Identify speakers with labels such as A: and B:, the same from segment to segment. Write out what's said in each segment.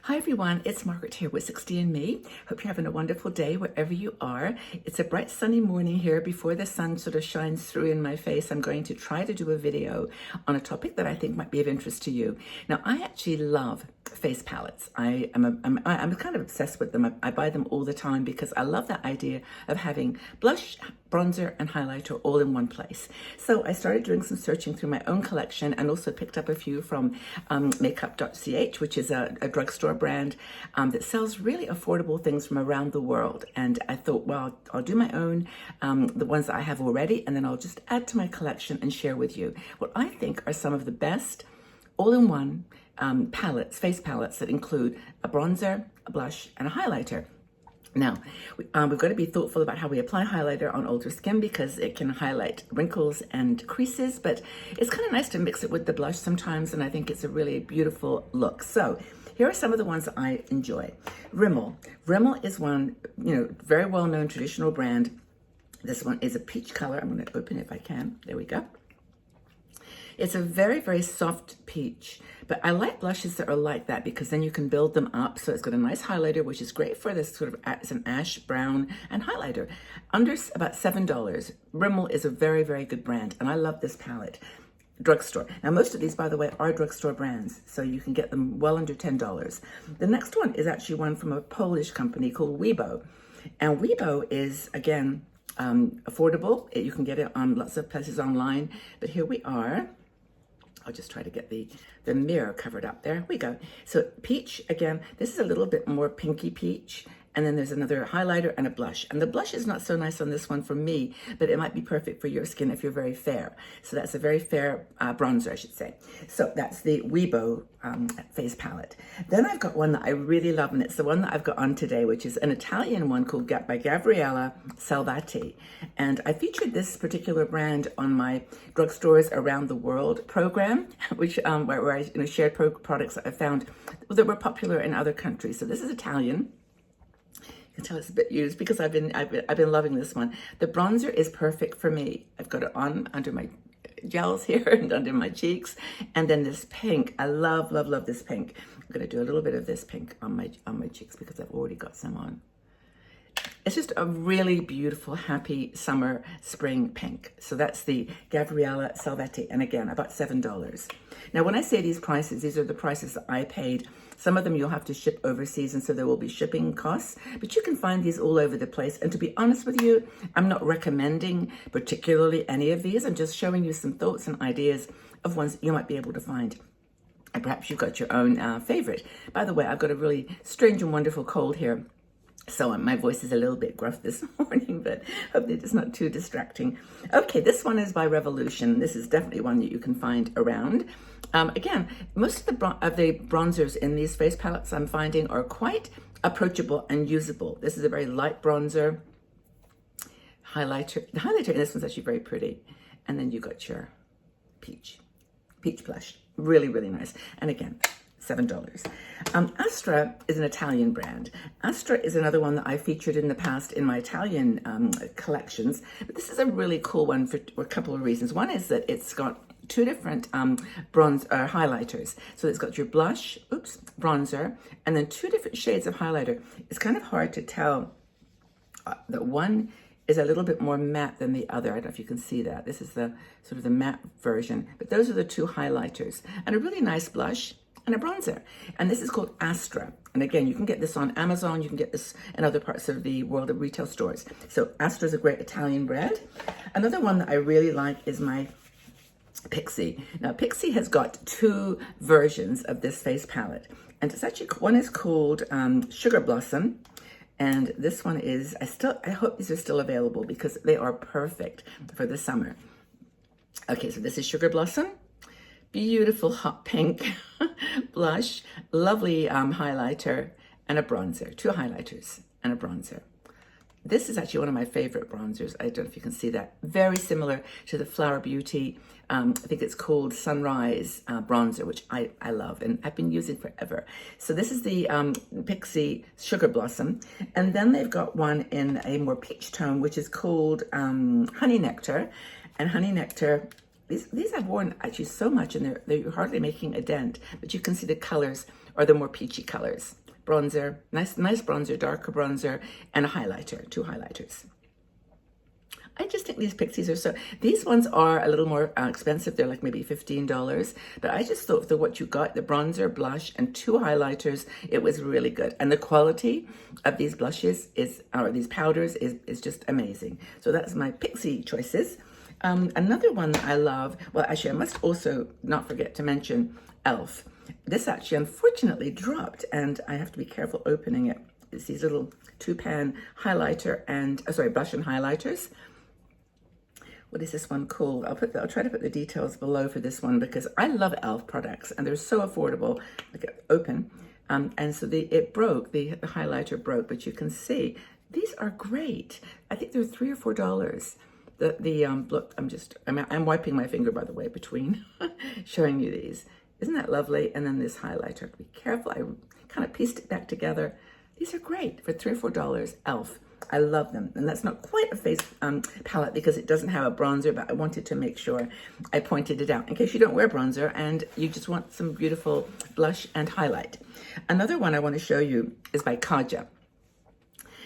A: Hi everyone, it's Margaret here with 60andme. Hope you're having a wonderful day wherever you are. It's a bright sunny morning here before the sun sort of shines through in my face. I'm going to try to do a video on a topic that I think might be of interest to you. Now, I actually love face palettes. I'm kind of obsessed with them. I buy them all the time because I love that idea of having blush, bronzer, and highlighter all in one place. So I started doing some searching through my own collection and also picked up a few from makeup.ch, which is a drugstore brand that sells really affordable things from around the world. And I thought, well, I'll do my own, the ones that I have already, and then I'll just add to my collection and share with you what I think are some of the best all-in-one palettes, face palettes that include a bronzer, a blush, and a highlighter. Now, we've got to be thoughtful about how we apply highlighter on older skin because it can highlight wrinkles and creases, but it's kind of nice to mix it with the blush sometimes, and I think it's a really beautiful look. So here are some of the ones that I enjoy. Rimmel. Rimmel is one, very well-known traditional brand. This one is a peach color. I'm going to open it if I can. There we go. It's a very, very soft peach, but I like blushes that are like that because then you can build them up. So it's got a nice highlighter, which is great for this sort of, it's an ash brown and highlighter. Under about $7. Rimmel is a very, very good brand, and I love this palette. Drugstore. Now, most of these, by the way, are drugstore brands, so you can get them well under $10. The next one is actually one from a Polish company called Wibo. And Wibo is, again, affordable. You can get it on lots of places online, but here we are. I'll just try to get the mirror covered up. There we go. So peach, again, this is a little bit more pinky peach. And then there's another highlighter and a blush. And the blush is not so nice on this one for me, but it might be perfect for your skin if you're very fair. So that's a very fair bronzer, I should say. So that's the Wibo face palette. Then I've got one that I really love, and it's the one that I've got on today, which is an Italian one called by Gabriella, Salvette. And I featured this particular brand on my Drugstores Around the World program, which where I shared products that I found that were popular in other countries. So this is Italian. You can tell it's a bit used because I've been loving this one. The bronzer is perfect for me. I've got it on under my gels here and under my cheeks, and then this pink. I love this pink. I'm going to do a little bit of this pink on my cheeks because I've already got some on. It's just a really beautiful, happy summer, spring pink. So that's the Gabriella Salvette, and again, about $7. Now, when I say these prices, these are the prices that I paid. Some of them you'll have to ship overseas, and so there will be shipping costs, but you can find these all over the place. And to be honest with you, I'm not recommending particularly any of these. I'm just showing you some thoughts and ideas of ones you might be able to find. And perhaps you've got your own favorite. By the way, I've got a really strange and wonderful cold here. So my voice is a little bit gruff this morning, but hopefully it's not too distracting. Okay, this one is by Revolution. This is definitely one that you can find around. Again, most of the bronzers in these face palettes I'm finding are quite approachable and usable. This is a very light bronzer. Highlighter. The highlighter in this one's actually very pretty. And then you got your peach blush. Really, really nice. And again, $7. Astra is an Italian brand. Astra is another one that I featured in the past in my Italian collections. But this is a really cool one for a couple of reasons. One is that it's got two different highlighters. So it's got your blush, bronzer, and then two different shades of highlighter. It's kind of hard to tell that one is a little bit more matte than the other. I don't know if you can see that. This is the sort of the matte version, but those are the two highlighters. And a really nice blush and a bronzer. And this is called Astra. And again, you can get this on Amazon. You can get this in other parts of the world of retail stores. So Astra is a great Italian brand. Another one that I really like is my Pixi. Now, Pixi has got two versions of this face palette. And it's actually, one is called Sugar Blossom. And this one is, I hope these are still available because they are perfect for the summer. Okay, so this is Sugar Blossom. Beautiful hot pink blush, lovely highlighter, and a bronzer. Two highlighters and a bronzer. This is actually one of my favorite bronzers. I don't know if you can see that. Very similar to the Flower Beauty. I think it's called Sunrise bronzer, which I love and I've been using forever. So this is the Pixi Sugar Blossom. And then they've got one in a more peach tone, which is called Honey Nectar. And Honey Nectar, these I've worn actually so much and they're hardly making a dent, but you can see the colors or the more peachy colors. Bronzer, nice bronzer, darker bronzer, and a highlighter, 2 highlighters. I just think these Pixis are so, these ones are a little more expensive. They're like maybe $15, but I just thought for what you got, the bronzer, blush, and 2 highlighters, it was really good. And the quality of these blushes or these powders is just amazing. So that's my Pixi choices. Another one that I love, well, actually, I must also not forget to mention e.l.f. This actually unfortunately dropped, and I have to be careful opening it. It's these little 2-pan highlighter and, blush and highlighters. What is this one called? I'll try to put the details below for this one because I love e.l.f. products and they're so affordable. Look at open. And so it broke, the highlighter broke, but you can see these are great. I think they're $3 or $4. Look, I'm wiping my finger, by the way, between showing you these. Isn't that lovely? And then this highlighter. Be careful. I kind of pieced it back together. These are great for $3 or $4. e.l.f. I love them. And that's not quite a face palette because it doesn't have a bronzer, but I wanted to make sure I pointed it out in case you don't wear bronzer and you just want some beautiful blush and highlight. Another one I want to show you is by Kaja.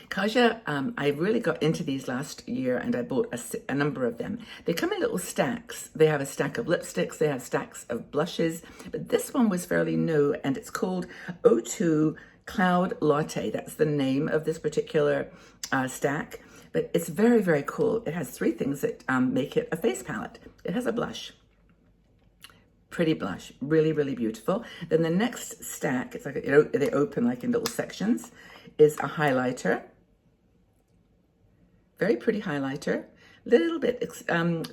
A: Kaja, I really got into these last year and I bought a number of them. They come in little stacks. They have a stack of lipsticks, they have stacks of blushes, but this one was fairly new and it's called O2 Cloud Latte. That's the name of this particular stack, but it's very, very cool. It has 3 things that make it a face palette. It has a blush, pretty blush, really, really beautiful. Then the next stack, it's like, they open like in little sections, is a highlighter. Very pretty highlighter. Little bit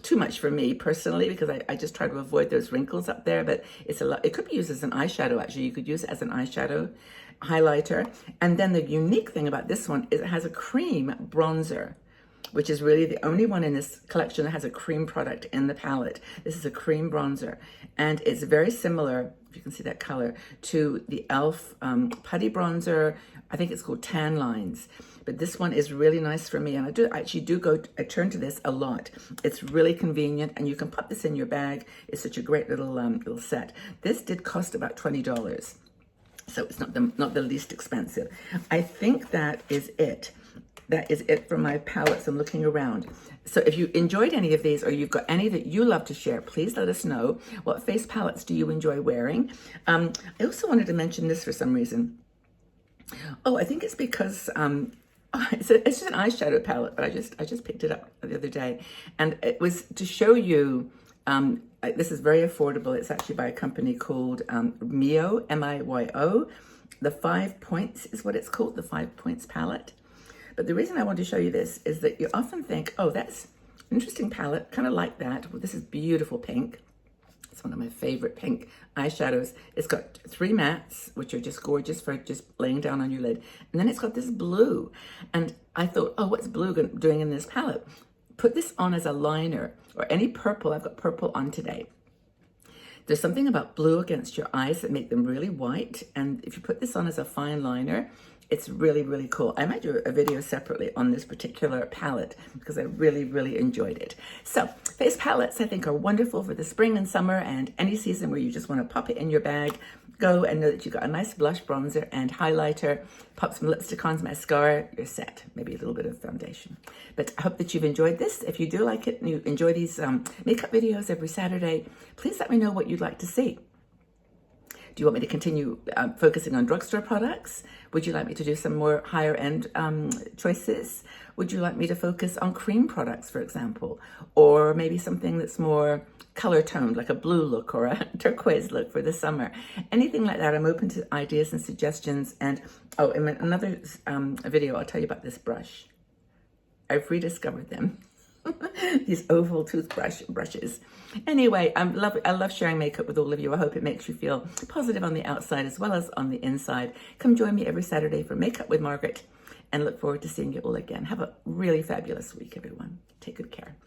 A: too much for me personally because I just try to avoid those wrinkles up there, but it's a lot. It could be used as an eyeshadow actually. You could use it as an eyeshadow highlighter. And then the unique thing about this one is it has a cream bronzer, which is really the only one in this collection that has a cream product in the palette. This is a cream bronzer and it's very similar, if you can see that color, to the e.l.f. Putty bronzer. I think it's called Tan Lines. But this one is really nice for me, and I turn to this a lot. It's really convenient, and you can pop this in your bag. It's such a great little set. This did cost about $20, so it's not the least expensive. I think that is it. That is it for my palettes. I'm looking around. So if you enjoyed any of these or you've got any that you love to share, please let us know. What face palettes do you enjoy wearing? I also wanted to mention this for some reason. Oh, I think it's because it's just an eyeshadow palette, but I just picked it up the other day, and it was to show you. This is very affordable. It's actually by a company called Mio, M-I-Y-O. The 5 Points is what it's called, the 5 Points palette. But the reason I want to show you this is that you often think, oh, that's an interesting palette, kind of like that. Well, this is beautiful pink. It's one of my favorite pink eyeshadows. It's got 3 mattes, which are just gorgeous for just laying down on your lid. And then it's got this blue. And I thought, oh, what's blue doing in this palette? Put this on as a liner or any purple. I've got purple on today. There's something about blue against your eyes that make them really white. And if you put this on as a fine liner, it's really, really cool. I might do a video separately on this particular palette because I really, really enjoyed it. So face palettes, I think, are wonderful for the spring and summer and any season where you just want to pop it in your bag. Go and know that you've got a nice blush, bronzer, and highlighter. Pop some lipstick on, mascara, you're set. Maybe a little bit of foundation. But I hope that you've enjoyed this. If you do like it and you enjoy these makeup videos every Saturday, please let me know what you'd like to see. Do you want me to continue focusing on drugstore products? Would you like me to do some more higher end choices? Would you like me to focus on cream products, for example? Or maybe something that's more color toned, like a blue look or a turquoise look for the summer? Anything like that, I'm open to ideas and suggestions. And oh, in another video, I'll tell you about this brush. I've rediscovered them. These oval brushes. Anyway, I love sharing makeup with all of you. I hope it makes you feel positive on the outside as well as on the inside. Come join me every Saturday for Makeup with Margaret, and look forward to seeing you all again. Have a really fabulous week, everyone. Take good care.